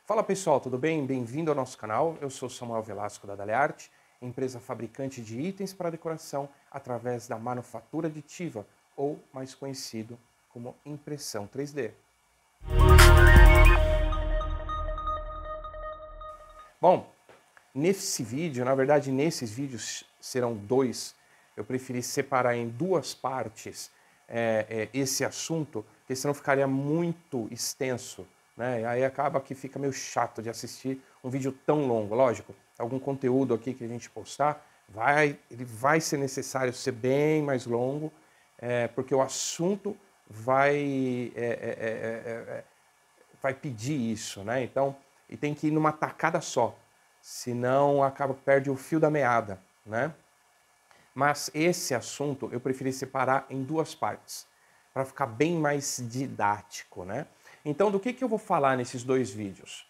Fala pessoal, tudo bem? Bem-vindo ao nosso canal. Eu sou Samuel Velasco da Dalearte, empresa fabricante de itens para decoração através da manufatura aditiva, ou mais conhecido como impressão 3D. Bom, nesse vídeo, na verdade nesses vídeos serão dois, eu preferi separar em duas partes esse assunto, porque senão ficaria muito extenso, né? E aí acaba que fica meio chato de assistir um vídeo tão longo. Lógico, algum conteúdo aqui que a gente postar, ele vai ser necessário ser bem mais longo, porque o assunto vai pedir isso, né? Então, e tem que ir numa tacada só, senão perde o fio da meada, né? Mas esse assunto eu preferi separar em duas partes, para ficar bem mais didático, né? Então, do que eu vou falar nesses dois vídeos?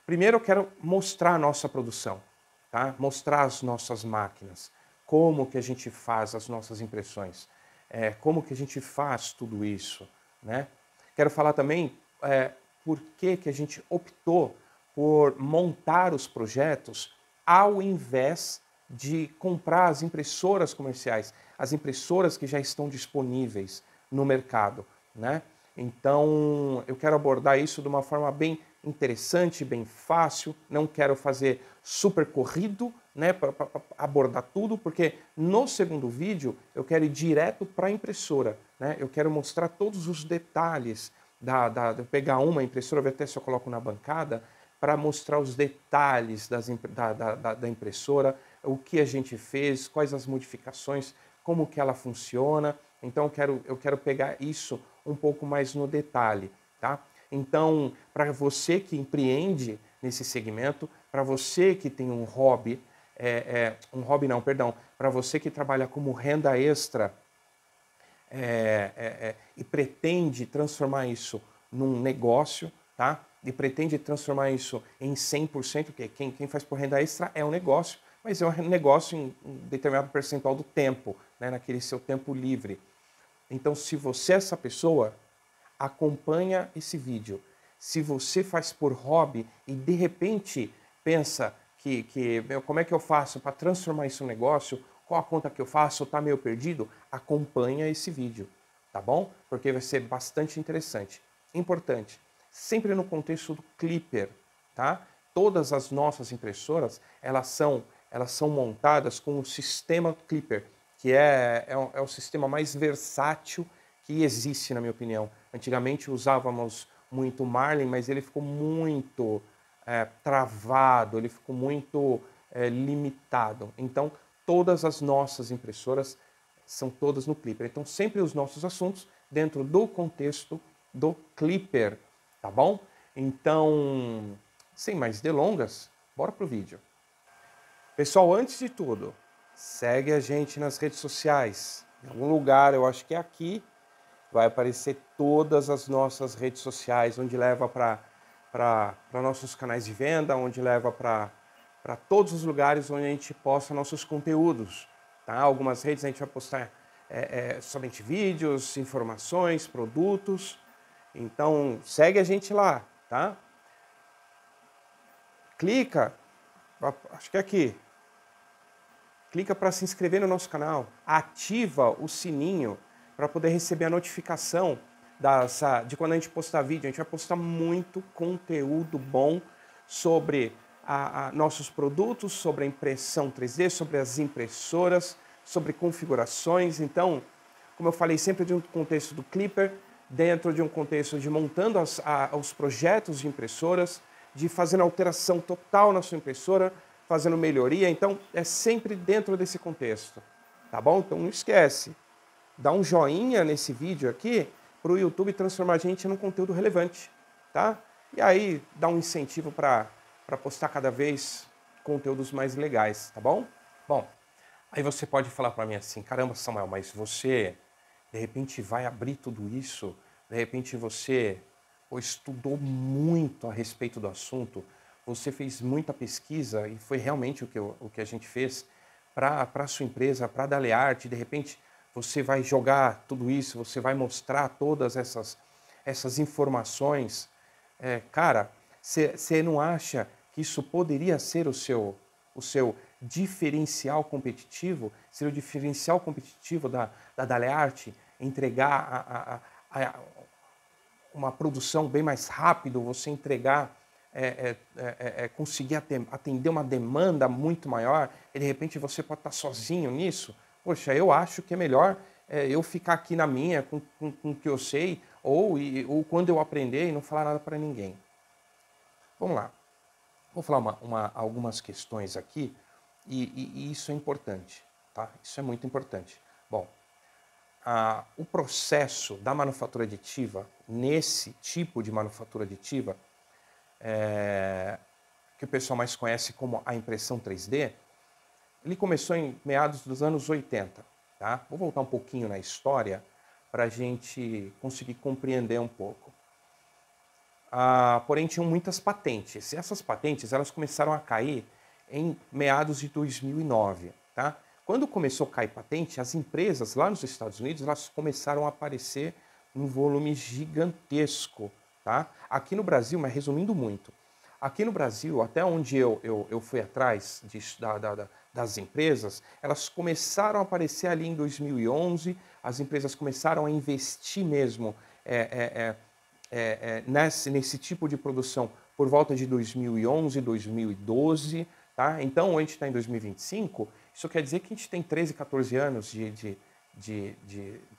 Primeiro, eu quero mostrar a nossa produção, tá? Mostrar as nossas máquinas, como que a gente faz as nossas impressões, como que a gente faz tudo isso, né? Quero falar também por que a gente optou por montar os projetos ao invés de comprar as impressoras comerciais, as impressoras que já estão disponíveis no mercado, né? Então, eu quero abordar isso de uma forma bem interessante, bem fácil, não quero fazer super corrido, né, para abordar tudo, porque no segundo vídeo eu quero ir direto para a impressora, né? Eu quero mostrar todos os detalhes de pegar uma impressora, ver até se eu coloco na bancada, para mostrar os detalhes da impressora, o que a gente fez, quais as modificações, como que ela funciona. Então eu quero pegar isso um pouco mais no detalhe, tá? Então, para você que empreende nesse segmento, para você que tem um hobby, para você que trabalha como renda extra e pretende transformar isso num negócio, tá? E pretende transformar isso em 100%, porque quem faz por renda extra é um negócio, mas é um negócio em um determinado percentual do tempo, né? Naquele seu tempo livre. Então, se você é essa pessoa, acompanha esse vídeo. Se você faz por hobby e de repente pensa como é que eu faço para transformar isso em negócio, qual a conta que eu faço, está meio perdido, acompanha esse vídeo, tá bom? Porque vai ser bastante interessante. Importante, sempre no contexto do Clipper, tá? Todas as nossas impressoras, elas são montadas com o sistema Clipper, que é o sistema mais versátil que existe, na minha opinião. Antigamente usávamos muito Marlin, mas ele ficou muito travado, ele ficou muito limitado. Então, todas as nossas impressoras são todas no Clipper. Então, sempre os nossos assuntos dentro do contexto do Clipper, tá bom? Então, sem mais delongas, bora pro vídeo. Pessoal, antes de tudo, segue a gente nas redes sociais. Em algum lugar, eu acho que é aqui, vai aparecer todas as nossas redes sociais, onde leva para nossos canais de venda, onde leva para todos os lugares onde a gente posta nossos conteúdos. Tá? Algumas redes a gente vai postar somente vídeos, informações, produtos. Então, segue a gente lá, tá? Clica, acho que é aqui. Clica para se inscrever no nosso canal, ativa o sininho para poder receber a notificação de quando a gente postar vídeo. A gente vai postar muito conteúdo bom sobre nossos produtos, sobre a impressão 3D, sobre as impressoras, sobre configurações. Então, como eu falei, sempre de um contexto do Clipper, dentro de um contexto de montando os projetos de impressoras, de fazendo alteração total na sua impressora, fazendo melhoria. Então, é sempre dentro desse contexto, tá bom? Então, não esquece. Dá um joinha nesse vídeo aqui para o YouTube transformar a gente num conteúdo relevante, tá? E aí dá um incentivo para postar cada vez conteúdos mais legais, tá bom? Bom, aí você pode falar para mim assim, caramba, Samuel, mas você de repente vai abrir tudo isso, de repente você estudou muito a respeito do assunto, você fez muita pesquisa e foi realmente o que a gente fez para a sua empresa, para a Dalearte, de repente você vai jogar tudo isso, você vai mostrar todas essas informações. Cara, Você não acha que isso poderia ser o seu diferencial competitivo? Ser o diferencial competitivo da Dalearte? Entregar uma produção bem mais rápido, você entregar, conseguir atender uma demanda muito maior, e de repente você pode estar sozinho nisso? Poxa, eu acho que é melhor eu ficar aqui na minha, com o que eu sei, ou quando eu aprender e não falar nada para ninguém. Vamos lá. Vou falar algumas questões aqui, e isso é importante, tá? Isso é muito importante. Bom, o processo da manufatura aditiva, nesse tipo de manufatura aditiva, que o pessoal mais conhece como a impressão 3D, ele começou em meados dos anos 80. Tá? Vou voltar um pouquinho na história para a gente conseguir compreender um pouco. Porém, tinham muitas patentes. E essas patentes elas começaram a cair em meados de 2009. Tá? Quando começou a cair patente, as empresas lá nos Estados Unidos elas começaram a aparecer em um volume gigantesco. Tá? Aqui no Brasil, mas resumindo muito, aqui no Brasil, até onde eu fui atrás das empresas, elas começaram a aparecer ali em 2011, as empresas começaram a investir mesmo nesse tipo de produção por volta de 2011, 2012, tá? Então, a gente está em 2025, isso quer dizer que a gente tem 13, 14 anos de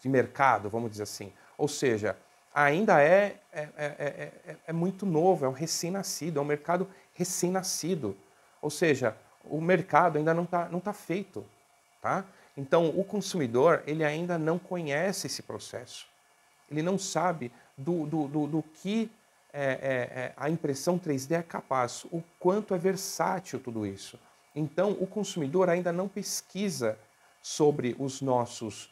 mercado, vamos dizer assim. Ou seja, ainda é muito novo, é um recém-nascido, é um mercado recém-nascido. Ou seja, o mercado ainda não tá feito. Tá? Então, o consumidor ele ainda não conhece esse processo. Ele não sabe do que a impressão 3D é capaz, o quanto é versátil tudo isso. Então, o consumidor ainda não pesquisa sobre os nossos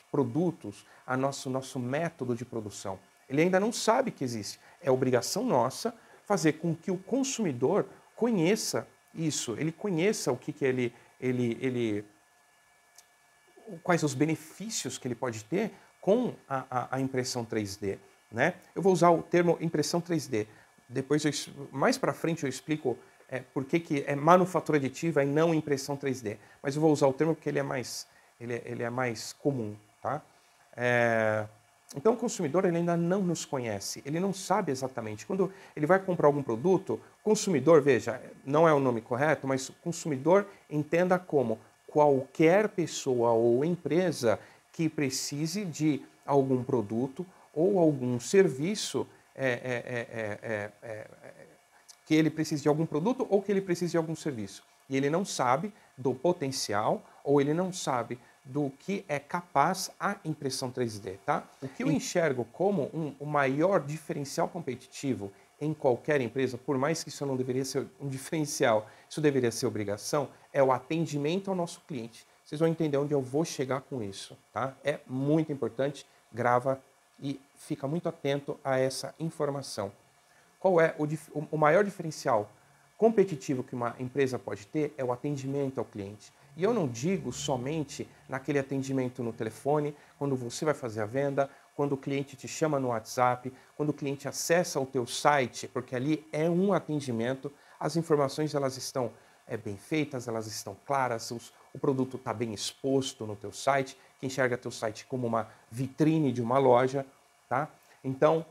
produtos, nosso método de produção. Ele ainda não sabe que existe. É obrigação nossa fazer com que o consumidor conheça isso, ele conheça o que quais os benefícios que ele pode ter com a impressão 3D. Né? Eu vou usar o termo impressão 3D. Depois, mais para frente, eu explico por que é manufatura aditiva e não impressão 3D. Mas eu vou usar o termo porque ele é mais comum. Tá? Então, o consumidor ele ainda não nos conhece, ele não sabe exatamente. Quando ele vai comprar algum produto, consumidor, veja, não é o nome correto, mas consumidor entenda como qualquer pessoa ou empresa que precise de algum produto ou algum serviço, que ele precise de algum produto ou que ele precise de algum serviço. E ele não sabe do potencial ou ele não sabe do que é capaz a impressão 3D, tá? O que eu enxergo como o maior diferencial competitivo em qualquer empresa, por mais que isso não deveria ser um diferencial, isso deveria ser obrigação, é o atendimento ao nosso cliente. Vocês vão entender onde eu vou chegar com isso, tá? É muito importante, grava e fica muito atento a essa informação. Qual é o maior diferencial competitivo que uma empresa pode ter? É o atendimento ao cliente. E eu não digo somente naquele atendimento no telefone, quando você vai fazer a venda, quando o cliente te chama no WhatsApp, quando o cliente acessa o teu site, porque ali é um atendimento, as informações elas estão bem feitas, elas estão claras, o produto está bem exposto no teu site, que enxerga teu site como uma vitrine de uma loja, tá? Então,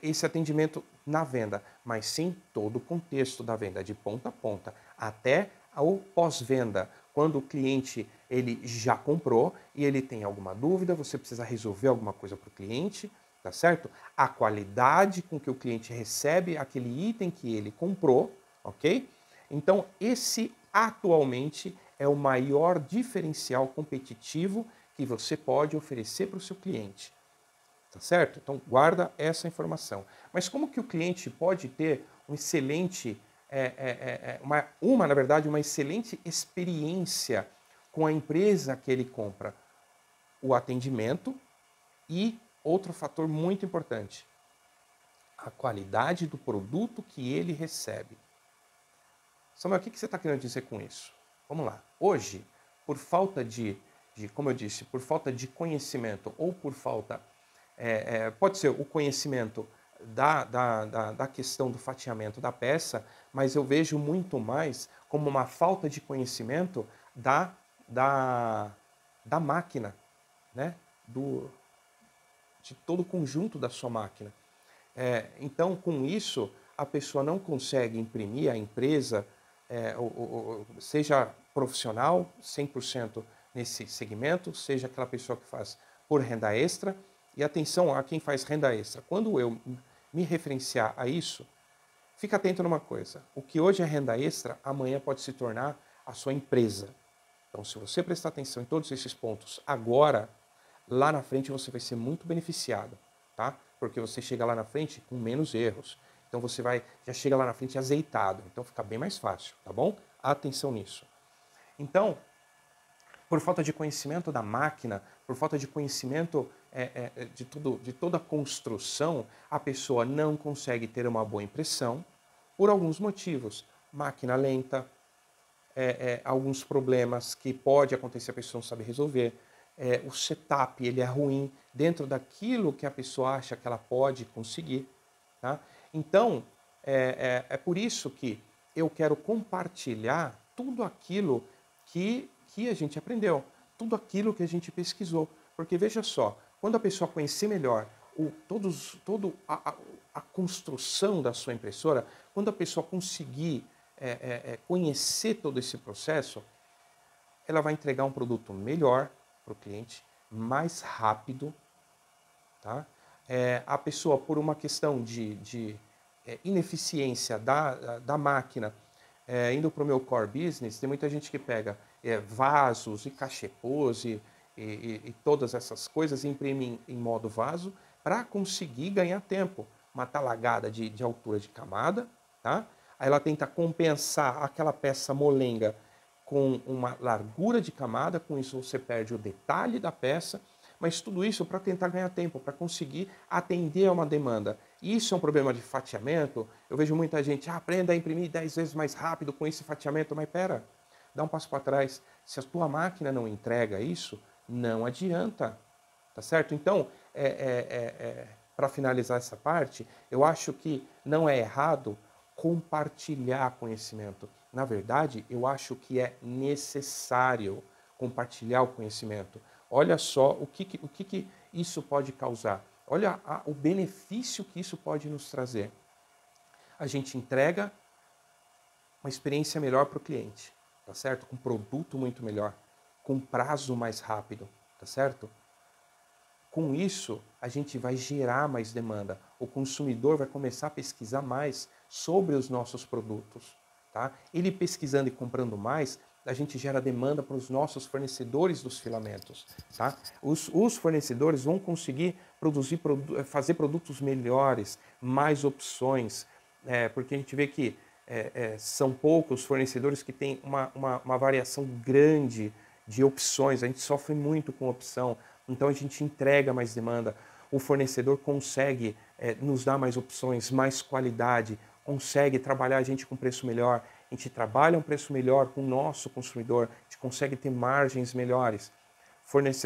esse atendimento na venda, mas sim todo o contexto da venda, de ponta a ponta, até ao pós-venda, quando o cliente ele já comprou e ele tem alguma dúvida, você precisa resolver alguma coisa para o cliente, tá certo? A qualidade com que o cliente recebe aquele item que ele comprou, ok? Então, esse atualmente é o maior diferencial competitivo que você pode oferecer para o seu cliente. Tá certo? Então, guarda essa informação. Mas como que o cliente pode ter um excelente, na verdade, uma excelente experiência com a empresa que ele compra? O atendimento e outro fator muito importante, a qualidade do produto que ele recebe. Samuel, o que você está querendo dizer com isso? Vamos lá. Hoje, por falta como eu disse, por falta de conhecimento ou por falta... pode ser o conhecimento da questão do fatiamento da peça, mas eu vejo muito mais como uma falta de conhecimento da máquina, né? De todo o conjunto da sua máquina. Então, com isso, a pessoa não consegue imprimir, a empresa, seja profissional, 100% nesse segmento, seja aquela pessoa que faz por renda extra. E atenção a quem faz renda extra. Quando eu me referenciar a isso, fica atento numa coisa. O que hoje é renda extra, amanhã pode se tornar a sua empresa. Então, se você prestar atenção em todos esses pontos agora, lá na frente você vai ser muito beneficiado, tá? Porque você chega lá na frente com menos erros. Então você já chega lá na frente azeitado. Então fica bem mais fácil, tá bom? Atenção nisso. Então, por falta de conhecimento da máquina, por falta de conhecimento de toda a construção, a pessoa não consegue ter uma boa impressão por alguns motivos. Máquina lenta, alguns problemas que pode acontecer, a pessoa não sabe resolver. O setup ele é ruim dentro daquilo que a pessoa acha que ela pode conseguir. Tá? Então, é por isso que eu quero compartilhar tudo aquilo que a gente aprendeu, tudo aquilo que a gente pesquisou. Porque veja só, quando a pessoa conhecer melhor toda a construção da sua impressora, quando a pessoa conseguir conhecer todo esse processo, ela vai entregar um produto melhor para o cliente, mais rápido. Tá? A pessoa, por uma questão de ineficiência da máquina, indo para o meu core business, tem muita gente que pega vasos e cachepôs e todas essas coisas e imprime em modo vaso para conseguir ganhar tempo. Uma talagada de altura de camada, tá? Aí ela tenta compensar aquela peça molenga com uma largura de camada, com isso você perde o detalhe da peça, mas tudo isso para tentar ganhar tempo, para conseguir atender a uma demanda. Isso é um problema de fatiamento. Eu vejo muita gente, aprenda a imprimir 10 vezes mais rápido com esse fatiamento, mas pera, dá um passo para trás. Se a tua máquina não entrega isso, não adianta, tá certo? Então, para finalizar essa parte, eu acho que não é errado compartilhar conhecimento. Na verdade, eu acho que é necessário compartilhar o conhecimento. Olha só o que isso pode causar. Olha o benefício que isso pode nos trazer. A gente entrega uma experiência melhor para o cliente, tá certo? Com produto muito melhor, com prazo mais rápido, tá certo? Com isso, a gente vai gerar mais demanda. O consumidor vai começar a pesquisar mais sobre os nossos produtos, tá? Ele pesquisando e comprando mais, a gente gera demanda para os nossos fornecedores dos filamentos, tá? Os fornecedores vão conseguir fazer produtos melhores, mais opções, porque a gente vê que são poucos os fornecedores que têm uma variação grande de opções. A gente sofre muito com opção, então a gente entrega mais demanda. O fornecedor consegue nos dar mais opções, mais qualidade, consegue trabalhar a gente com preço melhor. A gente trabalha um preço melhor com o nosso consumidor, a gente consegue ter margens melhores.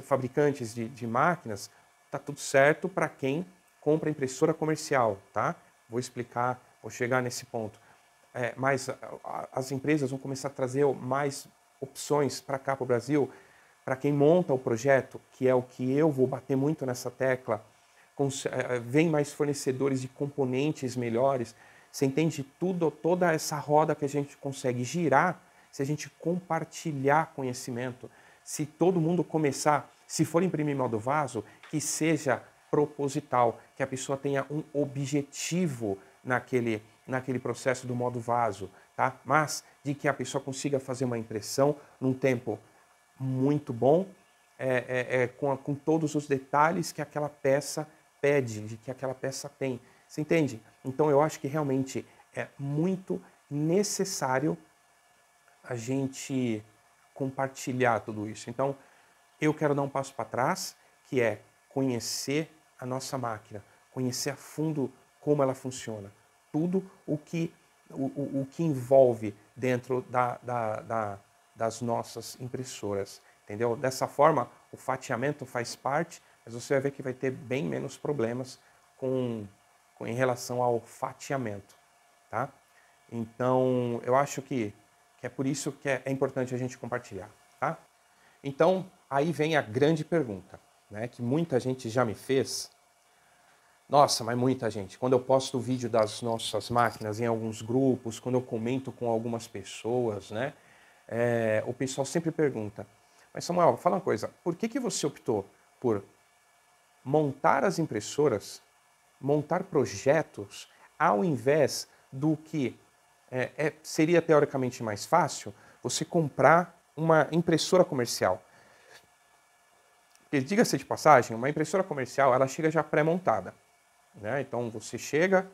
Fabricantes de máquinas, tá tudo certo para quem compra impressora comercial, tá? Vou explicar, vou chegar nesse ponto. Mas as empresas vão começar a trazer mais opções para cá, para o Brasil, para quem monta o projeto, que é o que eu vou bater muito nessa tecla. Vem mais fornecedores de componentes melhores. Você entende toda essa roda que a gente consegue girar se a gente compartilhar conhecimento. Se todo mundo começar, se for imprimir modo vaso, que seja proposital, que a pessoa tenha um objetivo naquele processo do modo vaso, tá? Mas de que a pessoa consiga fazer uma impressão num tempo muito bom, com todos os detalhes que aquela peça pede, de que aquela peça tem. Você entende? Então eu acho que realmente é muito necessário a gente compartilhar tudo isso. Então eu quero dar um passo para trás, que é conhecer a nossa máquina, conhecer a fundo como ela funciona, tudo o que envolve dentro das nossas impressoras, entendeu? Dessa forma, o fatiamento faz parte, mas você vai ver que vai ter bem menos problemas com em relação ao fatiamento, tá? Então, eu acho que é por isso que é importante a gente compartilhar, tá? Então, aí vem a grande pergunta, né, que muita gente já me fez. Nossa, mas muita gente. Quando eu posto o vídeo das nossas máquinas em alguns grupos, quando eu comento com algumas pessoas, né, o pessoal sempre pergunta, mas Samuel, fala uma coisa, por que você optou por montar as impressoras, montar projetos, ao invés do que seria teoricamente mais fácil você comprar uma impressora comercial? Porque, diga-se de passagem, uma impressora comercial ela chega já pré-montada, né? Então você chega,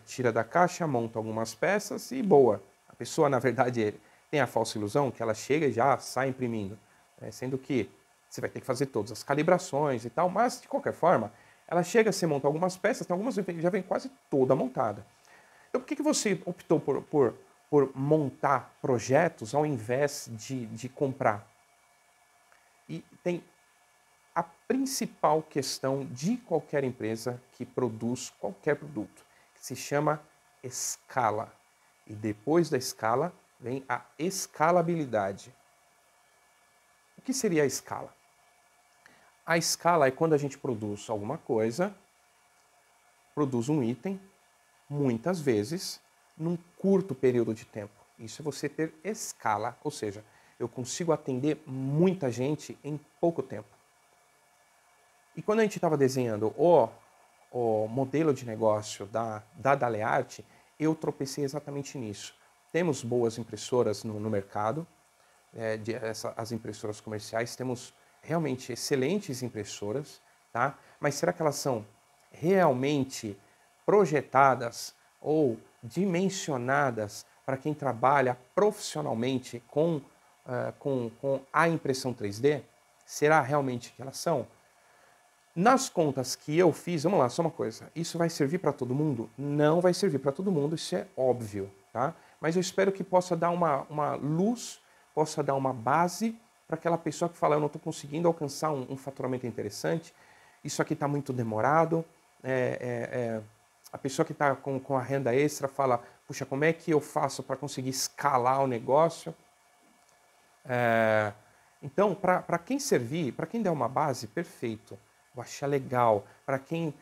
tira da caixa, monta algumas peças e boa. A pessoa, na verdade, tem a falsa ilusão que ela chega e já sai imprimindo, né? Sendo que você vai ter que fazer todas as calibrações e tal, mas de qualquer forma, ela chega, você monta algumas peças, tem algumas já vem quase toda montada. Então por que você optou por montar projetos ao invés de comprar? E tem a principal questão de qualquer empresa que produz qualquer produto, que se chama escala. E depois da escala vem a escalabilidade. O que seria a escala? A escala é quando a gente produz alguma coisa, produz um item, muitas vezes, num curto período de tempo. Isso é você ter escala, ou seja, eu consigo atender muita gente em pouco tempo. E quando a gente estava desenhando o modelo de negócio da Dalearte, eu tropecei exatamente nisso. Temos boas impressoras no mercado, as impressoras comerciais, temos realmente excelentes impressoras, tá? Mas será que elas são realmente projetadas ou dimensionadas para quem trabalha profissionalmente com a impressão 3D? Será realmente que elas são? Nas contas que eu fiz, vamos lá, só uma coisa, isso vai servir para todo mundo? Não vai servir para todo mundo, isso é óbvio, tá? Mas eu espero que possa dar uma luz, possa dar uma base para aquela pessoa que fala, eu não estou conseguindo alcançar um faturamento interessante, isso aqui está muito demorado, a pessoa que está com a renda extra fala, puxa, como é que eu faço para conseguir escalar o negócio? Então, para quem servir, para quem der uma base, perfeito. Vou achar legal. Para quem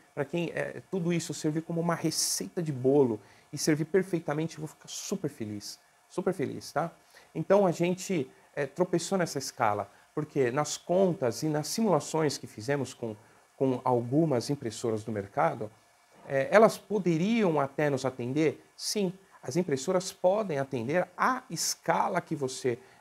tudo isso servir como uma receita de bolo e servir perfeitamente, eu vou ficar super feliz, tá? Então a gente tropeçou nessa escala, porque nas contas e nas simulações que fizemos com algumas impressoras do mercado, elas poderiam até nos atender? Sim, as impressoras podem atender à escala que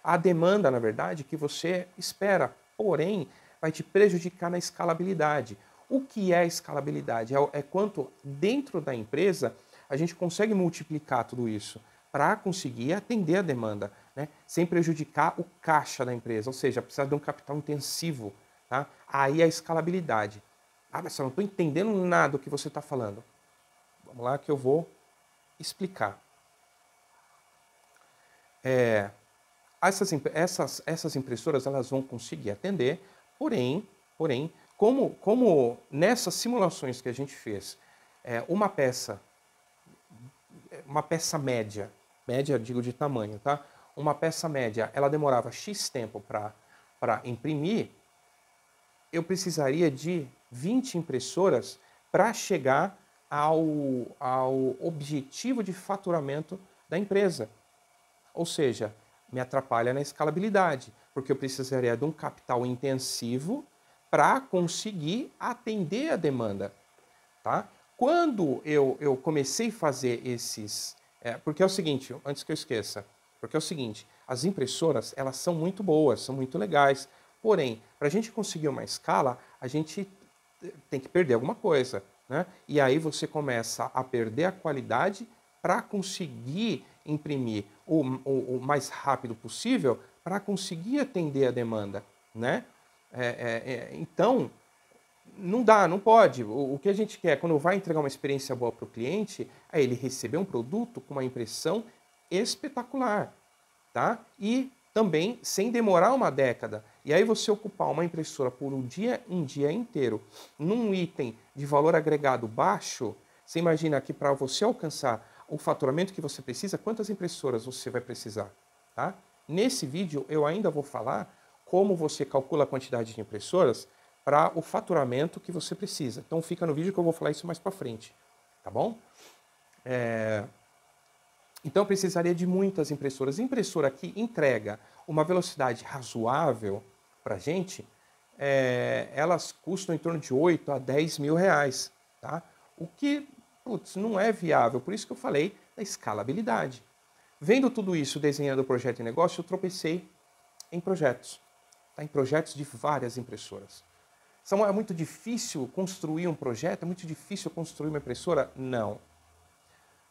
a demanda, na verdade, que você espera. Porém, vai te prejudicar na escalabilidade. O que é escalabilidade? É quanto dentro da empresa a gente consegue multiplicar tudo isso para conseguir atender a demanda, né? Sem prejudicar o caixa da empresa, ou seja, precisa de um capital intensivo. Tá? Aí a escalabilidade. Ah, mas eu não estou entendendo nada do que você está falando. Vamos lá que eu vou explicar. Essas impressoras elas vão conseguir atender, porém como nessas simulações que a gente fez, uma peça média digo de tamanho, tá? Uma peça média, ela demorava X tempo para imprimir, eu precisaria de 20 impressoras para chegar ao objetivo de faturamento da empresa. Ou seja, me atrapalha na escalabilidade, porque eu precisaria de um capital intensivo para conseguir atender a demanda, tá? Quando eu comecei a fazer esses... porque é o seguinte, antes que eu esqueça, porque é o seguinte, as impressoras, elas são muito boas, são muito legais, porém, para a gente conseguir uma escala, a gente tem que perder alguma coisa, né? E aí você começa a perder a qualidade para conseguir imprimir o mais rápido possível para conseguir atender a demanda, né? Então, não dá, não pode. O que a gente quer, quando vai entregar uma experiência boa para o cliente, é ele receber um produto com uma impressão espetacular, tá? E também sem demorar uma década. E aí você ocupar uma impressora por um dia inteiro num item de valor agregado baixo, Você imagina que para você alcançar o faturamento que você precisa, quantas impressoras você vai precisar, tá? Nesse vídeo eu ainda vou falar como você calcula a quantidade de impressoras para o faturamento que você precisa. Então fica no vídeo que eu vou falar isso mais para frente, tá bom? Então eu precisaria de muitas impressoras. Impressora que entrega uma velocidade razoável para a gente, elas custam em torno de 8 a 10 mil reais, tá? O que, putz, não é viável, por isso que eu falei da escalabilidade. Vendo tudo isso, desenhando o projeto de negócio, eu tropecei em projetos, tá? Em projetos de várias impressoras. É muito difícil construir um projeto? É muito difícil construir uma impressora? Não.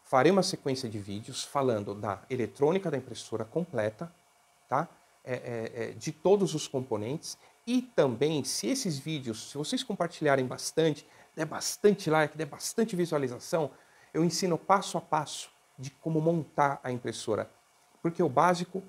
Farei uma sequência de vídeos falando da eletrônica da impressora completa, tá? De todos os componentes, e também, se esses vídeos, se vocês compartilharem bastante, der bastante like, der bastante visualização, eu ensino passo a passo de como montar a impressora. Porque o básico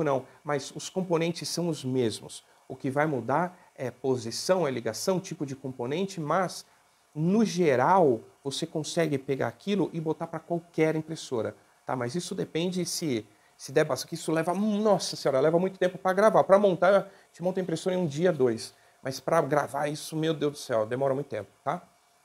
não, mas os componentes são os mesmos. O que vai mudar é posição, é ligação, tipo de componente, mas no geral você consegue pegar aquilo e botar para qualquer impressora, tá? Mas isso depende se der bastante, que isso leva, nossa senhora, leva muito tempo para gravar. Para montar, a gente monta a impressora em um dia, 2. Mas para gravar isso, meu Deus do céu, demora muito tempo, tá?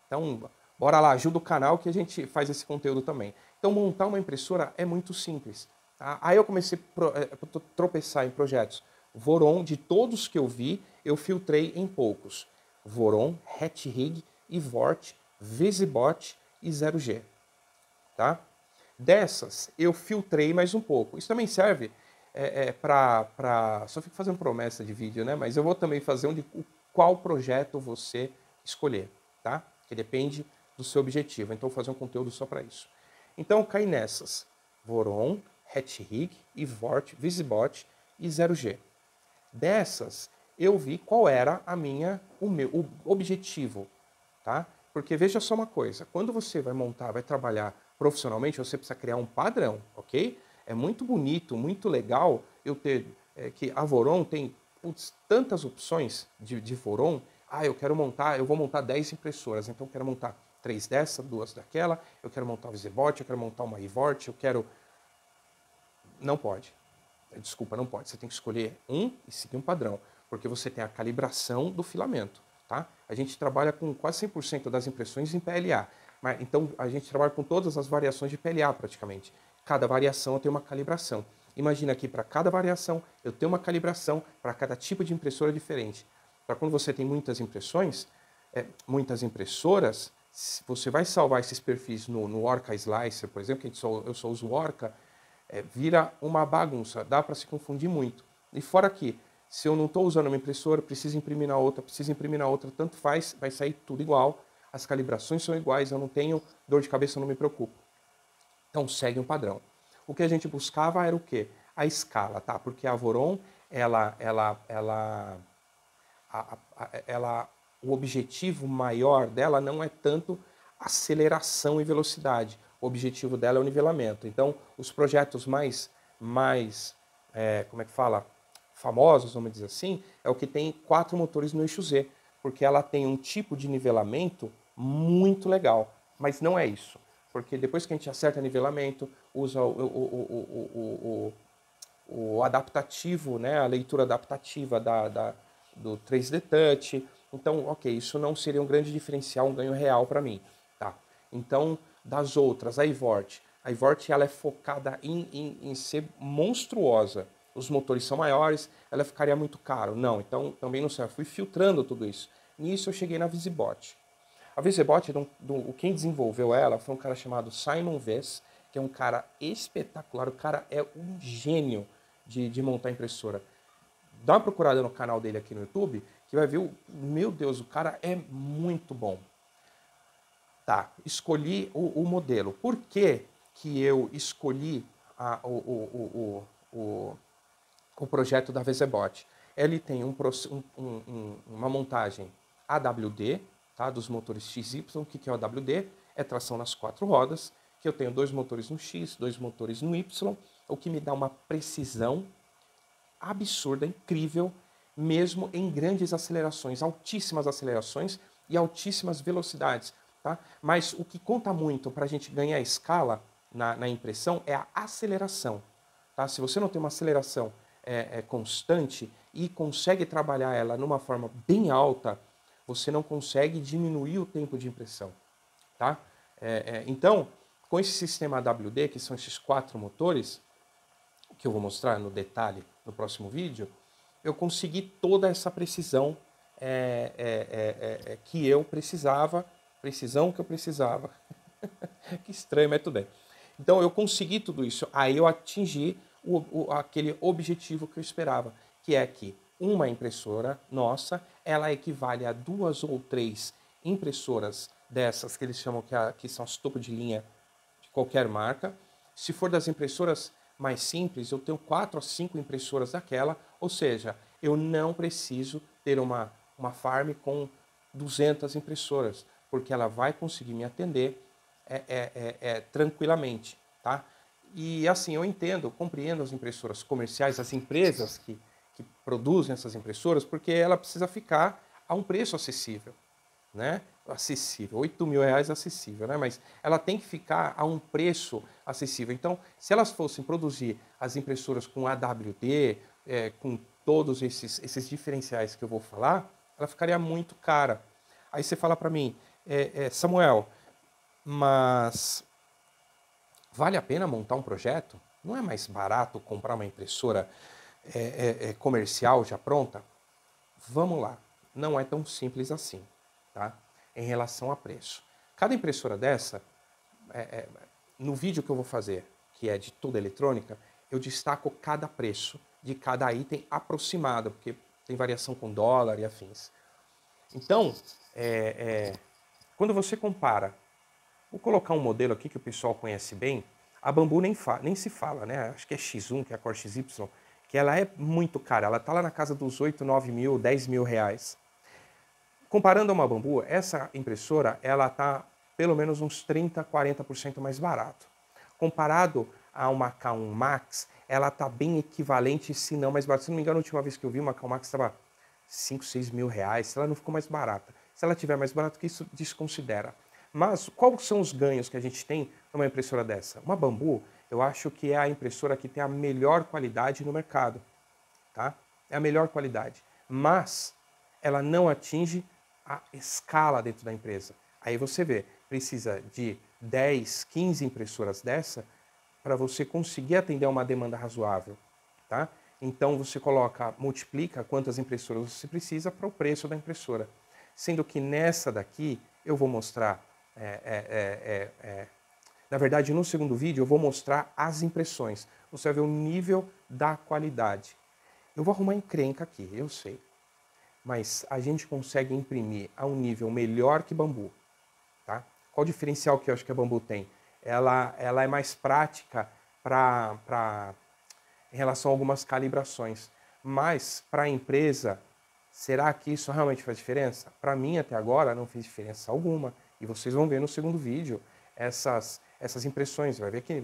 Então, bora lá, ajuda o canal que a gente faz esse conteúdo também. Então, montar uma impressora é muito simples, tá? Aí eu comecei a tropeçar em projetos. Voron, de todos que eu vi, eu filtrei em poucos. Voron, Hatrig, Ivort, Visibot e 0G, tá? Dessas, eu filtrei mais um pouco. Isso também serve para... Só fico fazendo promessa de vídeo, né? Mas eu vou também fazer qual projeto você escolher, tá? Que depende do seu objetivo. Então, vou fazer um conteúdo só para isso. Então, caí nessas. Voron, Hatrig, Ivort, Visibot e 0G. Dessas, eu vi qual era o objetivo, tá? Porque veja só uma coisa, quando você vai montar, vai trabalhar profissionalmente, você precisa criar um padrão, ok? É muito bonito, muito legal eu ter que a Voron tem tantas opções de Voron. Ah, eu vou montar 10 impressoras, então eu quero montar 3 dessa, 2 daquela, eu quero montar o Visibot, eu quero montar uma Ivort, eu quero... Não pode. Desculpa, não pode. Você tem que escolher um e seguir um padrão, porque você tem a calibração do filamento, tá? A gente trabalha com quase 100% das impressões em PLA, mas, então a gente trabalha com todas as variações de PLA praticamente. Cada variação tem uma calibração. Imagina que para cada variação eu tenho uma calibração para cada tipo de impressora diferente. Para quando você tem muitas impressões, muitas impressoras, você vai salvar esses perfis no Orca Slicer, por exemplo, que eu só uso Orca, vira uma bagunça, dá para se confundir muito. E fora que, se eu não estou usando uma impressora, preciso imprimir na outra, tanto faz, vai sair tudo igual, as calibrações são iguais, eu não tenho dor de cabeça, eu não me preocupo. Então segue um padrão. O que a gente buscava era o quê? A escala, tá? Porque a Voron, o objetivo maior dela não é tanto aceleração e velocidade. O objetivo dela é o nivelamento. Então, os projetos mais como é que fala? Famosos, vamos dizer assim, é o que tem 4 motores no eixo Z, porque ela tem um tipo de nivelamento muito legal. Mas não é isso, porque depois que a gente acerta nivelamento, usa o adaptativo, né, a leitura adaptativa do 3D Touch. Então, ok, isso não seria um grande diferencial, um ganho real para mim, tá? Então, das outras, a Ivort ela é focada em ser monstruosa. Os motores são maiores, ela ficaria muito caro. Não, então também não sei. Eu fui filtrando tudo isso. Nisso eu cheguei na Visibot. A Visibot, quem desenvolveu ela foi um cara chamado Simon Vess, que é um cara espetacular. O cara é um gênio de montar impressora. Dá uma procurada no canal dele aqui no YouTube, que vai ver, meu Deus, o cara é muito bom. Tá, escolhi o modelo. Por que eu escolhi o projeto da Visibot? Ele tem uma montagem AWD, tá, dos motores XY. O que é o AWD? É tração nas 4 rodas, que eu tenho 2 motores no X, 2 motores no Y, o que me dá uma precisão absurda, incrível, mesmo em grandes acelerações, altíssimas acelerações e altíssimas velocidades. tá? Mas o que conta muito para a gente ganhar escala na impressão é a aceleração. Tá? Se você não tem uma aceleração constante e consegue trabalhar ela numa forma bem alta, você não consegue diminuir o tempo de impressão. Tá? Então, com esse sistema AWD, que são esses 4 motores, que eu vou mostrar no detalhe no próximo vídeo, eu consegui toda essa precisão que eu precisava, que estranho, mas tudo bem. Então eu consegui tudo isso, aí eu atingi aquele objetivo que eu esperava, que é que uma impressora nossa, ela equivale a 2 ou 3 impressoras dessas que eles chamam que são as topo de linha de qualquer marca. Se for das impressoras mais simples, eu tenho 4 a 5 impressoras daquela, ou seja, eu não preciso ter uma farm com 200 impressoras, porque ela vai conseguir me atender tranquilamente, tá? E assim, eu compreendo as impressoras comerciais, as empresas que produzem essas impressoras, porque ela precisa ficar a um preço acessível, né? Acessível, R$8.000 acessível, né? Mas ela tem que ficar a um preço acessível. Então, se elas fossem produzir as impressoras com AWD, com todos esses diferenciais que eu vou falar, ela ficaria muito cara. Aí você fala para mim, Samuel, mas vale a pena montar um projeto? Não é mais barato comprar uma impressora comercial já pronta? Vamos lá, não é tão simples assim, tá? Em relação a preço. Cada impressora dessa, no vídeo que eu vou fazer, que é de toda eletrônica, eu destaco cada preço de cada item aproximado, porque tem variação com dólar e afins. Então, quando você compara, vou colocar um modelo aqui que o pessoal conhece bem, a Bambu nem se fala, né? Acho que é X1, que é a cor XY, que ela é muito cara, ela está lá na casa dos 8, 9 mil, 10 mil reais. Comparando a uma Bambu, essa impressora ela está pelo menos uns 30, 40% mais barato. Comparado a uma K1 Max, ela está bem equivalente, se não mais barata. Se não me engano, a última vez que eu vi, uma K1 Max estava 5, 6 mil reais, se ela não ficou mais barata. Se ela tiver mais barato que isso, desconsidera. Mas quais são os ganhos que a gente tem numa impressora dessa? Uma Bambu, eu acho que é a impressora que tem a melhor qualidade no mercado. Tá? É a melhor qualidade. Mas ela não atinge a escala dentro da empresa. Aí você vê, precisa de 10, 15 impressoras dessa para você conseguir atender a uma demanda razoável. Tá? Então você multiplica quantas impressoras você precisa para o preço da impressora. Sendo que nessa daqui eu vou mostrar, na verdade no segundo vídeo eu vou mostrar as impressões. Você vai ver o nível da qualidade. Eu vou arrumar encrenca aqui, eu sei. Mas a gente consegue imprimir a um nível melhor que Bambu. Tá? Qual o diferencial que eu acho que a Bambu tem? Ela é mais prática em relação a algumas calibrações. Mas para a empresa, será que isso realmente faz diferença? Para mim, até agora, não fez diferença alguma. E vocês vão ver no segundo vídeo essas impressões. Vai ver que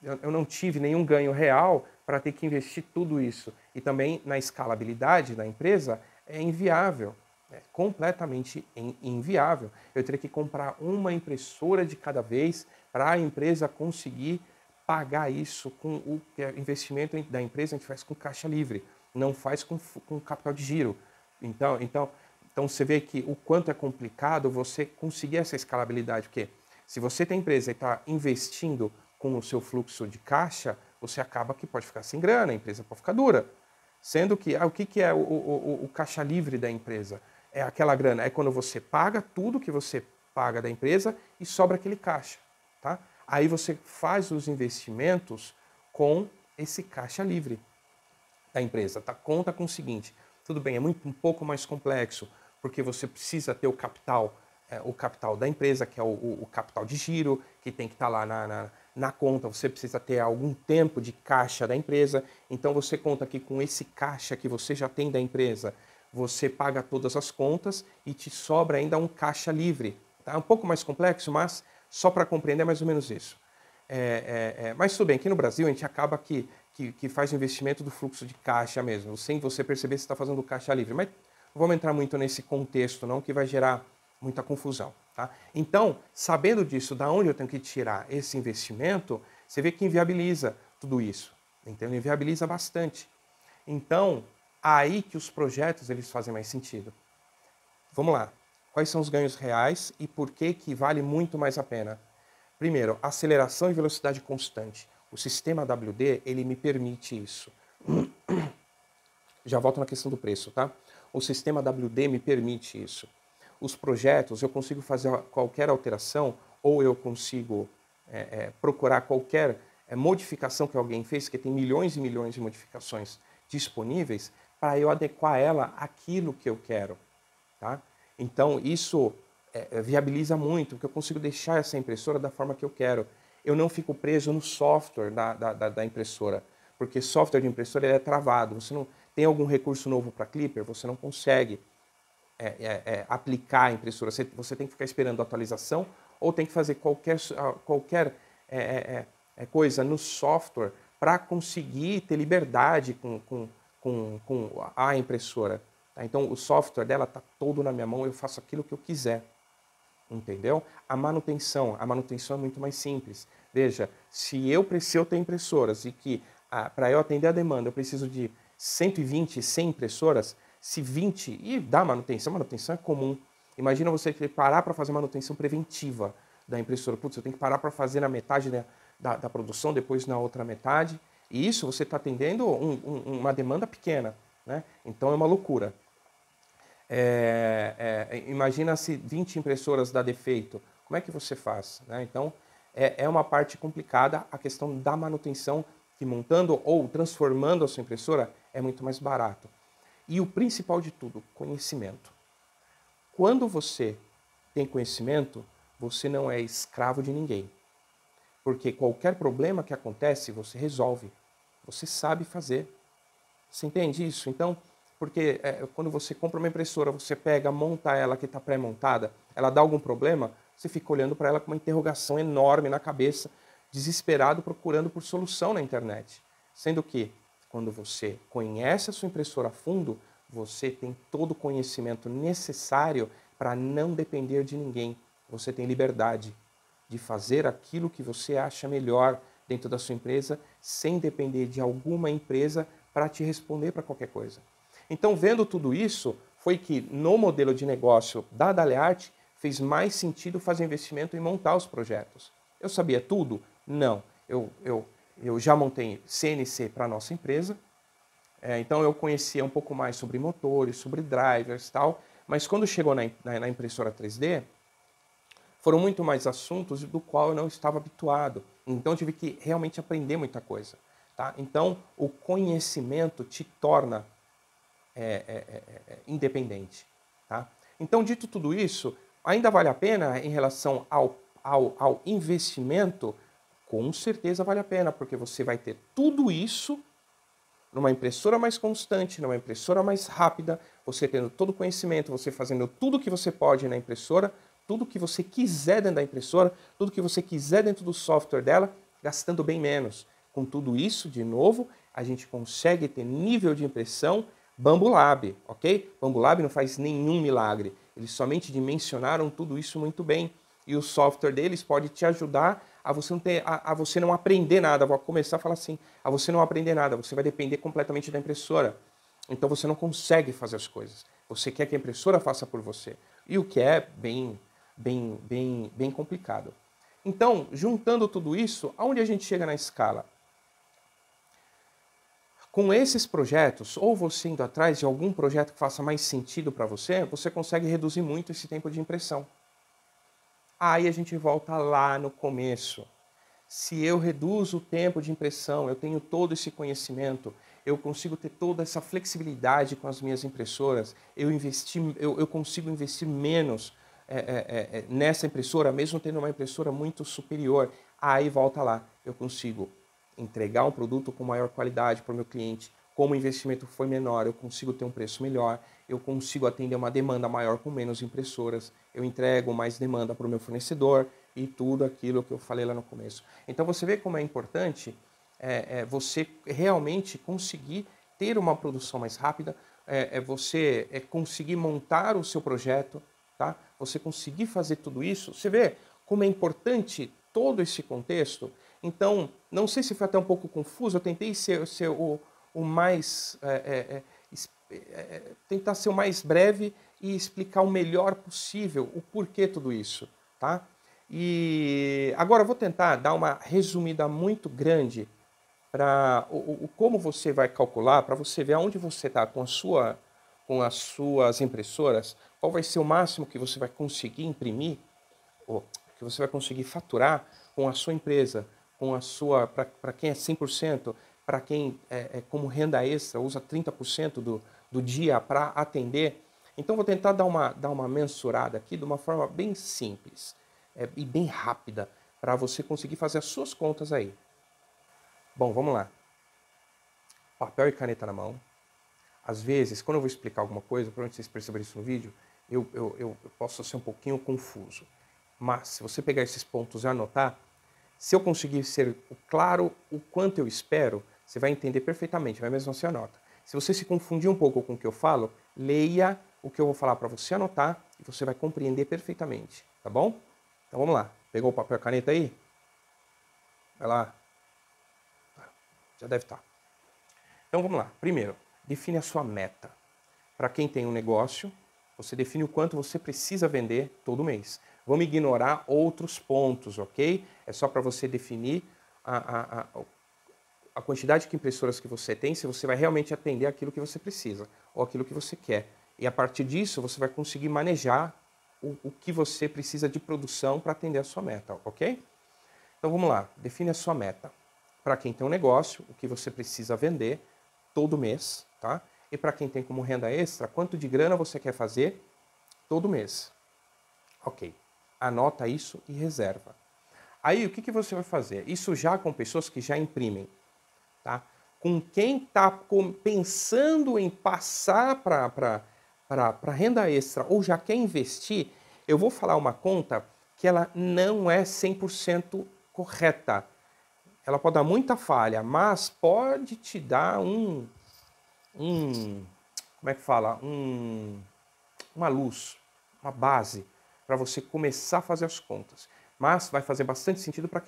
eu não tive nenhum ganho real para ter que investir tudo isso. E também na escalabilidade da empresa é inviável, é completamente inviável. Eu teria que comprar uma impressora de cada vez para a empresa conseguir pagar isso com o investimento da empresa. A gente faz com caixa livre, não faz com capital de giro. Então você vê que o quanto é complicado você conseguir essa escalabilidade, porque se você tem empresa e está investindo com o seu fluxo de caixa, você acaba que pode ficar sem grana, a empresa pode ficar dura. Sendo que, o que é o caixa livre da empresa? É aquela grana, é quando você paga tudo que você paga da empresa e sobra aquele caixa. Tá? Aí você faz os investimentos com esse caixa livre da empresa. Tá? Conta com o seguinte, tudo bem, é um pouco mais complexo, porque você precisa ter o capital da empresa, que é o capital de giro, que tem que estar lá na conta, você precisa ter algum tempo de caixa da empresa, então você conta aqui com esse caixa que você já tem da empresa, você paga todas as contas e te sobra ainda um caixa livre. Tá? É um pouco mais complexo, mas só para compreender é mais ou menos isso. Mas tudo bem, aqui no Brasil a gente acaba que faz o investimento do fluxo de caixa mesmo, sem você perceber se está fazendo caixa livre. Mas não vamos entrar muito nesse contexto não, que vai gerar muita confusão. Tá? Então, sabendo disso, da onde eu tenho que tirar esse investimento, você vê que inviabiliza tudo isso. Então, inviabiliza bastante. Então, aí que os projetos eles fazem mais sentido. Vamos lá. Quais são os ganhos reais e por que vale muito mais a pena? Primeiro, aceleração e velocidade constante. O sistema WD, ele me permite isso. Já volto na questão do preço, tá? O sistema WD me permite isso. Os projetos, eu consigo fazer qualquer alteração ou eu consigo procurar qualquer modificação que alguém fez, que tem milhões e milhões de modificações disponíveis, para eu adequar ela àquilo que eu quero. Tá? Então, isso viabiliza muito, porque eu consigo deixar essa impressora da forma que eu quero. Eu não fico preso no software da impressora, porque software de impressora é travado. Você não tem algum recurso novo para Clipper, você não consegue aplicar a impressora. Você tem que ficar esperando a atualização ou tem que fazer qualquer coisa no software para conseguir ter liberdade com a impressora. Tá? Então, o software dela está todo na minha mão, eu faço aquilo que eu quiser. Entendeu? A manutenção é muito mais simples. Veja, se eu tenho impressoras e que para eu atender a demanda eu preciso de 120, 100 impressoras, se 20, e dá manutenção é comum. Imagina você ter que parar para fazer manutenção preventiva da impressora. Putz, eu tenho que parar para fazer na metade da produção, depois na outra metade. E isso você está atendendo uma demanda pequena, né? Então é uma loucura. Imagina se 20 impressoras dá defeito. Como é que você faz? Né? Então é uma parte complicada a questão da manutenção, que montando ou transformando a sua impressora é muito mais barato. E o principal de tudo, conhecimento. Quando você tem conhecimento, você não é escravo de ninguém. Porque qualquer problema que acontece, você resolve. Você sabe fazer. Você entende isso? Então, porque quando você compra uma impressora, você pega, monta ela que está pré-montada, ela dá algum problema, você fica olhando para ela com uma interrogação enorme na cabeça, desesperado, procurando por solução na internet. Sendo que, quando você conhece a sua impressora a fundo, você tem todo o conhecimento necessário para não depender de ninguém. Você tem liberdade de fazer aquilo que você acha melhor dentro da sua empresa, sem depender de alguma empresa para te responder para qualquer coisa. Então, vendo tudo isso, foi que no modelo de negócio da Daleart fez mais sentido fazer investimento em montar os projetos. Eu sabia tudo? Não. Eu já montei CNC para a nossa empresa, então eu conhecia um pouco mais sobre motores, sobre drivers e tal, mas quando chegou na impressora 3D, foram muito mais assuntos do qual eu não estava habituado. Então eu tive que realmente aprender muita coisa. Tá? Então o conhecimento te torna independente. Tá? Então, dito tudo isso, ainda vale a pena em relação ao investimento? Com certeza vale a pena, porque você vai ter tudo isso numa impressora mais constante, numa impressora mais rápida, você tendo todo o conhecimento, você fazendo tudo o que você pode na impressora, tudo que você quiser dentro da impressora, tudo que você quiser dentro do software dela, gastando bem menos. Com tudo isso, de novo, a gente consegue ter nível de impressão Bambolab, ok? Bambolab não faz nenhum milagre. Eles somente dimensionaram tudo isso muito bem. E o software deles pode te ajudar a você não aprender nada. Vou começar a falar assim, a você não aprender nada. Você vai depender completamente da impressora. Então você não consegue fazer as coisas. Você quer que a impressora faça por você. E o que é bem complicado. Então, juntando tudo isso, aonde a gente chega na escala? Com esses projetos, ou você indo atrás de algum projeto que faça mais sentido para você, você consegue reduzir muito esse tempo de impressão. Aí a gente volta lá no começo. Se eu reduzo o tempo de impressão, eu tenho todo esse conhecimento, eu consigo ter toda essa flexibilidade com as minhas impressoras, eu consigo investir menos nessa impressora, mesmo tendo uma impressora muito superior. Aí volta lá, eu consigo entregar um produto com maior qualidade para o meu cliente, como o investimento foi menor, eu consigo ter um preço melhor, eu consigo atender uma demanda maior com menos impressoras, eu entrego mais demanda para o meu fornecedor e tudo aquilo que eu falei lá no começo. Então você vê como é importante você realmente conseguir ter uma produção mais rápida, você conseguir montar o seu projeto, tá? Você conseguir fazer tudo isso, você vê como é importante todo esse contexto. Então, não sei se foi até um pouco confuso, eu tentei ser o mais... tentar ser o mais breve e explicar o melhor possível o porquê tudo isso, tá? E agora eu vou tentar dar uma resumida muito grande para como você vai calcular, para você ver aonde você está com as suas impressoras, qual vai ser o máximo que você vai conseguir imprimir, ou que você vai conseguir faturar com a sua empresa, com a sua, para quem é 100%, para quem como renda extra usa 30% do dia para atender. Então vou tentar dar uma mensurada aqui de uma forma bem simples e bem rápida, para você conseguir fazer as suas contas aí. Bom, vamos lá. Papel e caneta na mão. Às vezes, quando eu vou explicar alguma coisa, provavelmente vocês perceberam isso no vídeo, eu posso ser um pouquinho confuso. Mas, se você pegar esses pontos e anotar, se eu conseguir ser claro o quanto eu espero, você vai entender perfeitamente, vai mesmo você anota. Se você se confundir um pouco com o que eu falo, leia o que eu vou falar para você anotar e você vai compreender perfeitamente, tá bom? Então vamos lá. Pegou o papel e a caneta aí? Vai lá. Já deve estar. Então vamos lá. Primeiro, define a sua meta. Para quem tem um negócio, você define o quanto você precisa vender todo mês. Vamos ignorar outros pontos, ok? É só para você definir a quantidade de impressoras que você tem, se você vai realmente atender aquilo que você precisa ou aquilo que você quer. E a partir disso, você vai conseguir manejar o que você precisa de produção para atender a sua meta, ok? Então vamos lá, define a sua meta. Para quem tem um negócio, o que você precisa vender todo mês, tá? E para quem tem como renda extra, quanto de grana você quer fazer todo mês. Ok, anota isso e reserva. Aí o que você vai fazer? Isso já com pessoas que já imprimem, tá? Com quem está pensando em passar para renda extra ou já quer investir, eu vou falar uma conta que ela não é 100% correta. Ela pode dar muita falha, mas pode te dar como é que fala? Uma luz, uma base para você começar a fazer as contas. Mas vai fazer bastante sentido para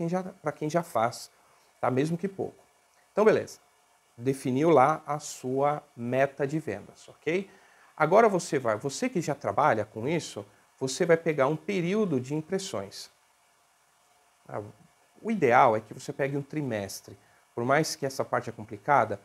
quem já faz, tá? Mesmo que pouco. Então, beleza. Definiu lá a sua meta de vendas, ok? Agora você que já trabalha com isso, você vai pegar um período de impressões. O ideal é que você pegue um trimestre. Por mais que essa parte é complicada,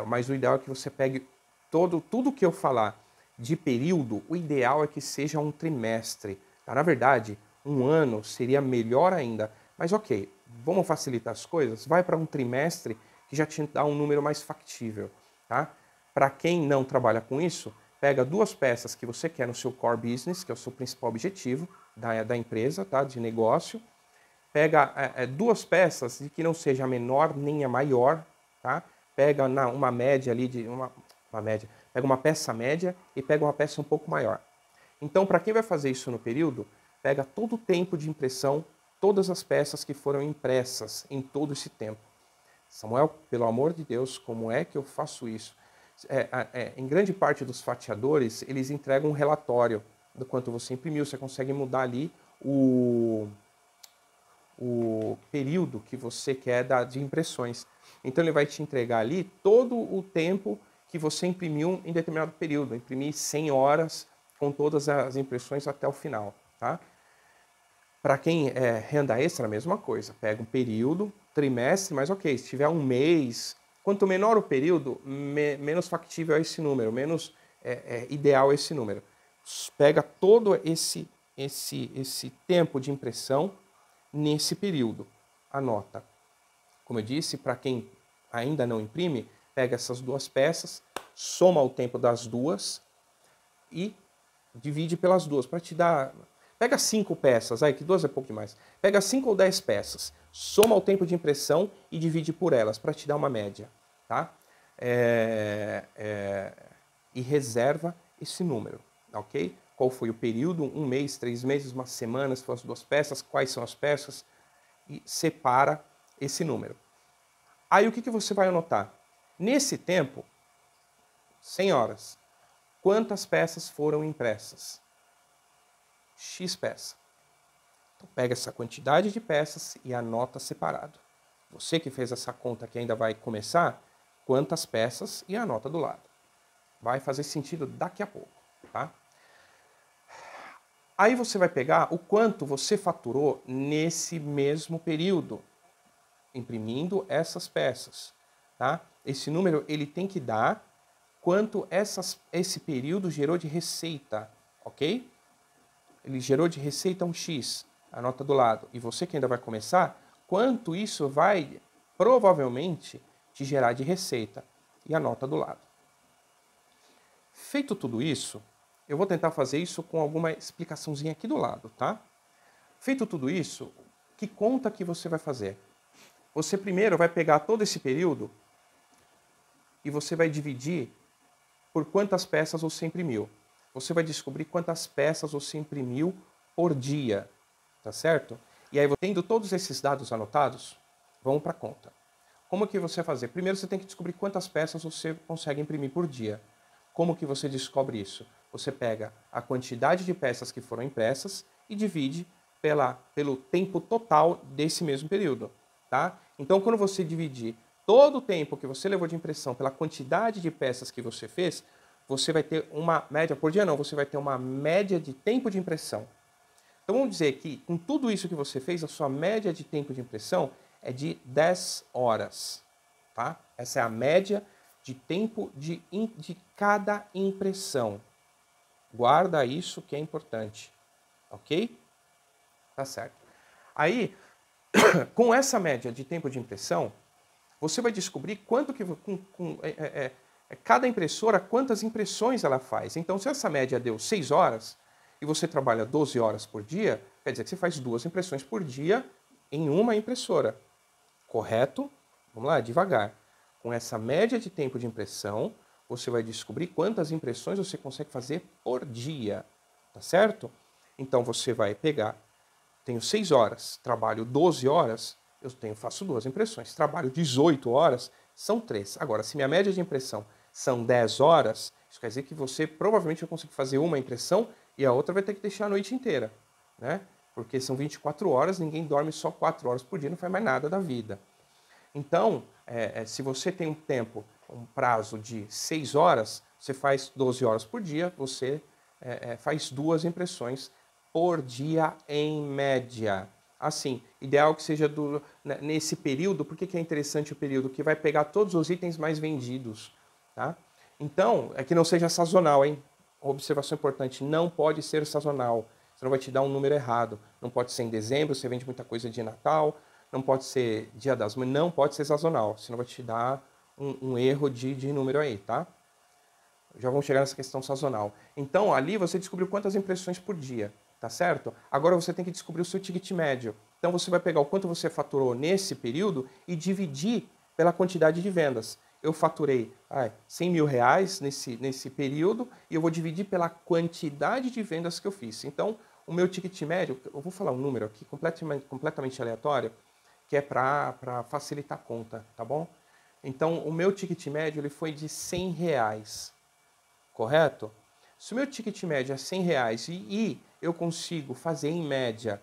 mas o ideal é que você pegue tudo que eu falar de período, o ideal é que seja um trimestre. Tá? Na verdade, um ano seria melhor ainda. Mas ok, vamos facilitar as coisas? Vai para um trimestre que já te dá um número mais factível. Tá? Para quem não trabalha com isso, pega duas peças que você quer no seu core business, que é o seu principal objetivo da empresa, tá? De negócio. Pega duas peças de que não seja a menor nem a maior, tá? Pega uma média ali de uma média, pega uma peça média e pega uma peça um pouco maior. Então, para quem vai fazer isso no período, pega todo o tempo de impressão, todas as peças que foram impressas em todo esse tempo. Samuel, pelo amor de Deus, como é que eu faço isso? Em grande parte dos fatiadores, eles entregam um relatório do quanto você imprimiu, você consegue mudar ali o período que você quer de impressões. Então ele vai te entregar ali todo o tempo que você imprimiu em determinado período. Imprimir 100 horas com todas as impressões até o final. Tá? Para quem é renda extra, a mesma coisa. Pega um período, trimestre, mas ok, se tiver um mês, quanto menor o período, menos factível é esse número, menos ideal é esse número. Pega todo esse tempo de impressão nesse período. Anota. Como eu disse, para quem ainda não imprime, pega essas duas peças, soma o tempo das duas e divide pelas duas, para te dar... Pega 5 peças, que 2 é pouco demais. Pega 5 ou 10 peças, soma o tempo de impressão e divide por elas, para te dar uma média. Tá? E reserva esse número, ok? Qual foi o período, 1 mês, 3 meses, uma semana, se foram as duas peças, quais são as peças, e separa esse número. Aí o que você vai anotar? Nesse tempo, 100 horas, quantas peças foram impressas? X peça. Então, pega essa quantidade de peças e anota separado. Você que fez essa conta que ainda vai começar, quantas peças e anota do lado. Vai fazer sentido daqui a pouco, tá? Aí você vai pegar o quanto você faturou nesse mesmo período, imprimindo essas peças, tá? Esse número ele tem que dar quanto esse período gerou de receita, ok? Ele gerou de receita um X, anota do lado. E você que ainda vai começar, quanto isso vai provavelmente te gerar de receita, e anota do lado. Feito tudo isso, eu vou tentar fazer isso com alguma explicaçãozinha aqui do lado, tá? Feito tudo isso, que conta que você vai fazer? Você primeiro vai pegar todo esse período e você vai dividir por quantas peças você imprimiu. Você vai descobrir quantas peças você imprimiu por dia, tá certo? E aí, tendo todos esses dados anotados, vamos para a conta. Como que você vai fazer? Primeiro você tem que descobrir quantas peças você consegue imprimir por dia. Como que você descobre isso? Você pega a quantidade de peças que foram impressas e divide pelo tempo total desse mesmo período, tá? Então, quando você dividir todo o tempo que você levou de impressão pela quantidade de peças que você fez, você vai ter uma média, por dia não, você vai ter uma média de tempo de impressão. Então, vamos dizer que com tudo isso que você fez, a sua média de tempo de impressão é de 10 horas, tá? Essa é a média de tempo de cada impressão. Guarda isso que é importante, ok? Tá certo. Aí, com essa média de tempo de impressão, você vai descobrir quanto que cada impressora, quantas impressões ela faz. Então, se essa média deu 6 horas e você trabalha 12 horas por dia, quer dizer que você faz 2 impressões por dia em uma impressora. Correto? Vamos lá, devagar. Com essa média de tempo de impressão, você vai descobrir quantas impressões você consegue fazer por dia. Tá certo? Então, você vai pegar, tenho 6 horas, trabalho 12 horas, faço 2 impressões. Trabalho 18 horas, são 3. Agora, se minha média de impressão são 10 horas, isso quer dizer que você provavelmente vai conseguir fazer uma impressão e a outra vai ter que deixar a noite inteira, né? Porque são 24 horas, ninguém dorme só 4 horas por dia, não faz mais nada da vida. Então, se você tem um prazo de 6 horas, você faz 12 horas por dia, você faz 2 impressões por dia em média. Assim, ideal que seja nesse período. Por que é interessante o período? Que vai pegar todos os itens mais vendidos, tá? Então, é que não seja sazonal, hein? Observação importante, não pode ser sazonal. Senão vai te dar um número errado. Não pode ser em dezembro, você vende muita coisa de Natal. Não pode ser Dia das Mães, não pode ser sazonal. Senão vai te dar um erro de número aí, tá? Já vamos chegar nessa questão sazonal. Então, ali você descobriu quantas impressões por dia, tá certo? Agora você tem que descobrir o seu ticket médio. Então, você vai pegar o quanto você faturou nesse período e dividir pela quantidade de vendas. Eu faturei 100 mil reais nesse período e eu vou dividir pela quantidade de vendas que eu fiz. Então, o meu ticket médio, eu vou falar um número aqui completamente aleatório, que é para facilitar a conta, tá bom? Então, o meu ticket médio ele foi de 100 reais. Correto? Se o meu ticket médio é 100 reais e eu consigo fazer, em média,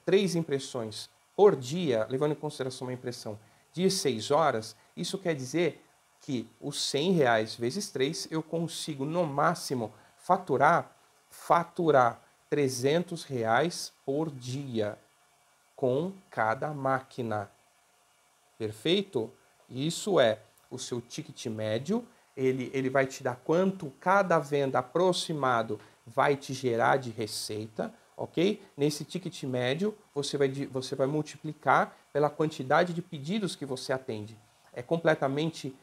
3 impressões por dia, levando em consideração uma impressão de 6 horas, isso quer dizer que os 100 reais vezes 3, eu consigo, no máximo, faturar 300 reais por dia com cada máquina. Perfeito? Isso é o seu ticket médio. Ele vai te dar quanto cada venda aproximado vai te gerar de receita, ok? Nesse ticket médio, você vai multiplicar pela quantidade de pedidos que você atende. É completamente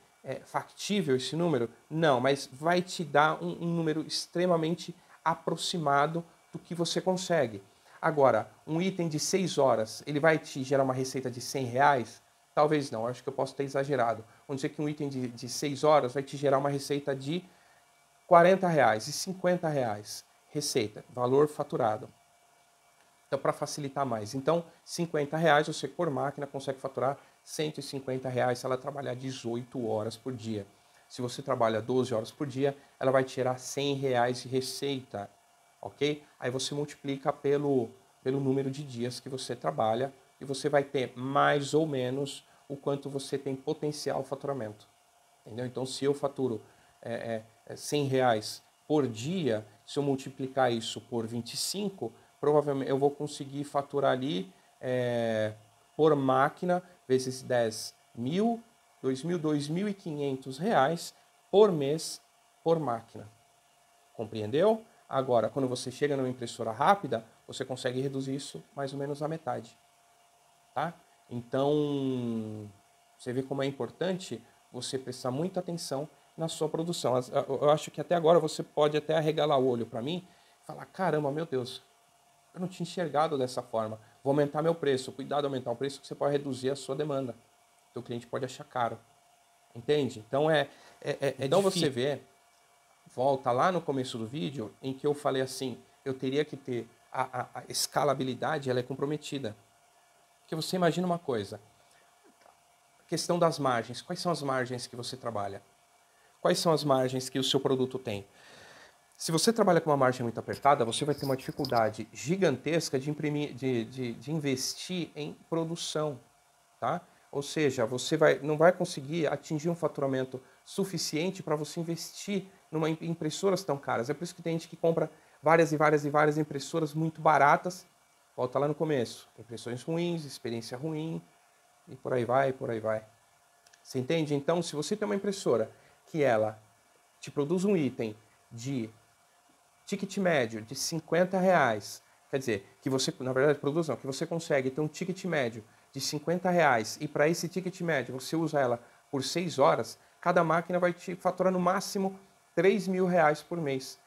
factível esse número? Não, mas vai te dar um número extremamente aproximado do que você consegue. Agora, um item de 6 horas, ele vai te gerar uma receita de 100 reais? Talvez não, acho que eu posso ter exagerado. Vamos dizer que um item de 6 horas vai te gerar uma receita de 40 reais e 50 reais. Receita, valor faturado. Então, para facilitar mais. Então, 50 reais você, por máquina, consegue faturar 150 reais se ela trabalhar 18 horas por dia. Se você trabalha 12 horas por dia, ela vai te gerar 100 reais de receita. ok? Aí você multiplica pelo número de dias que você trabalha e você vai ter mais ou menos o quanto você tem potencial faturamento. Entendeu? Então, se eu faturo R$ 100 por dia, se eu multiplicar isso por 25, provavelmente eu vou conseguir faturar ali por máquina, vezes 10, R$ 1.000, R$ 2.500 por mês por máquina. Compreendeu? Agora, quando você chega numa impressora rápida, você consegue reduzir isso mais ou menos à metade. Tá? Então, você vê como é importante você prestar muita atenção na sua produção. Eu acho que até agora você pode até arregalar o olho para mim e falar, caramba, meu Deus, eu não tinha enxergado dessa forma. Vou aumentar meu preço. Cuidado aumentar o preço que você pode reduzir a sua demanda. O cliente pode achar caro. Entende? Então então você vê, volta lá no começo do vídeo em que eu falei assim, eu teria que ter a escalabilidade, ela é comprometida. Porque você imagina uma coisa, a questão das margens. Quais são as margens que você trabalha? Quais são as margens que o seu produto tem? Se você trabalha com uma margem muito apertada, você vai ter uma dificuldade gigantesca de investir em produção, tá? Ou seja, você não vai conseguir atingir um faturamento suficiente para você investir numa impressoras tão caras. É por isso que tem gente que compra várias e várias e várias impressoras muito baratas. Volta lá no começo. Impressões ruins, experiência ruim, e por aí vai, por aí vai. Você entende? Então, se você tem uma impressora que ela te produz um item de ticket médio de R$ 50, quer dizer, que você, na verdade, produz não, que você consegue ter um ticket médio de R$ 50 e para esse ticket médio você usa ela por 6 horas, cada máquina vai te faturar no máximo R$ 3.000 por mês.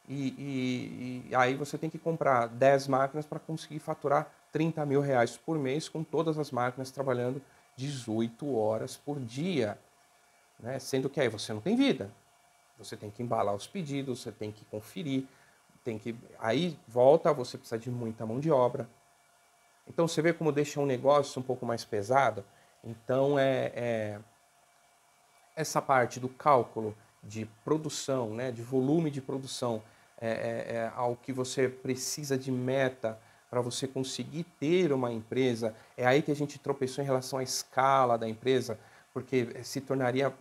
E aí você tem que comprar 10 máquinas para conseguir faturar R$ 30.000 por mês com todas as máquinas trabalhando 18 horas por dia. Né? Sendo que aí você não tem vida. Você tem que embalar os pedidos, você tem que conferir, aí volta, você precisa de muita mão de obra. Então você vê como deixa um negócio um pouco mais pesado. Então essa parte do cálculo de produção, né, de volume de produção, ao que você precisa de meta para você conseguir ter uma empresa, é aí que a gente tropeçou em relação à escala da empresa, porque se tornaria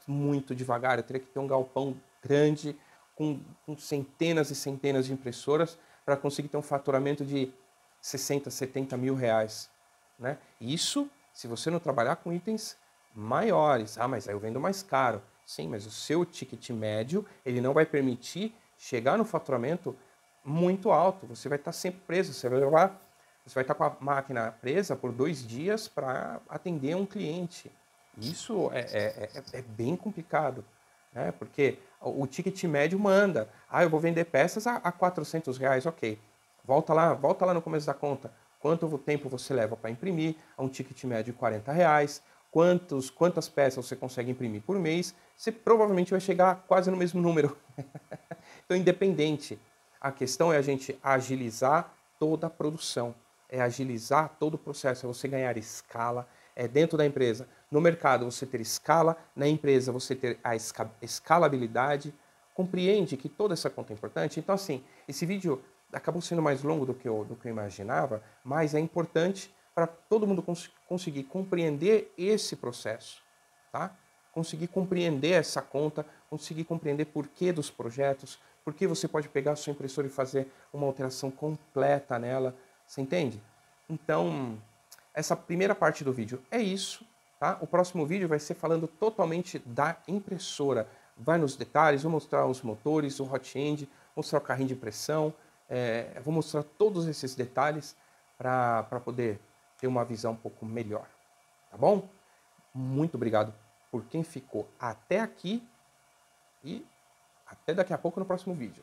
muito devagar, eu teria que ter um galpão grande com centenas e centenas de impressoras para conseguir ter um faturamento de 60, 70 mil reais. Né? Isso se você não trabalhar com itens maiores. Ah, mas aí eu vendo mais caro. Sim, mas o seu ticket médio, ele não vai permitir chegar no faturamento muito alto. Você vai estar sempre preso, você vai estar com a máquina presa por 2 dias para atender um cliente. Isso é bem complicado, né? Porque o ticket médio manda. Ah, eu vou vender peças a R$ 400, ok. Volta lá no começo da conta. Quanto tempo você leva para imprimir? A um ticket médio de R$ 40. Quantas peças você consegue imprimir por mês? Você provavelmente vai chegar quase no mesmo número. Então, independente. A questão é a gente agilizar toda a produção. É agilizar todo o processo. É você ganhar escala. É dentro da empresa. No mercado você ter escala. Na empresa você ter a escalabilidade. Compreende que toda essa conta é importante? Então, assim, esse vídeo acabou sendo mais longo do que eu imaginava, mas é importante para todo mundo conseguir compreender esse processo, tá? Conseguir compreender essa conta, conseguir compreender porquê dos projetos, por que você pode pegar a sua impressora e fazer uma alteração completa nela, você entende? Então, essa primeira parte do vídeo é isso, tá? O próximo vídeo vai ser falando totalmente da impressora. Vai nos detalhes, vou mostrar os motores, o hot-end, mostrar o carrinho de impressão, vou mostrar todos esses detalhes para poder ter uma visão um pouco melhor, tá bom? Muito obrigado por quem ficou até aqui e até daqui a pouco no próximo vídeo.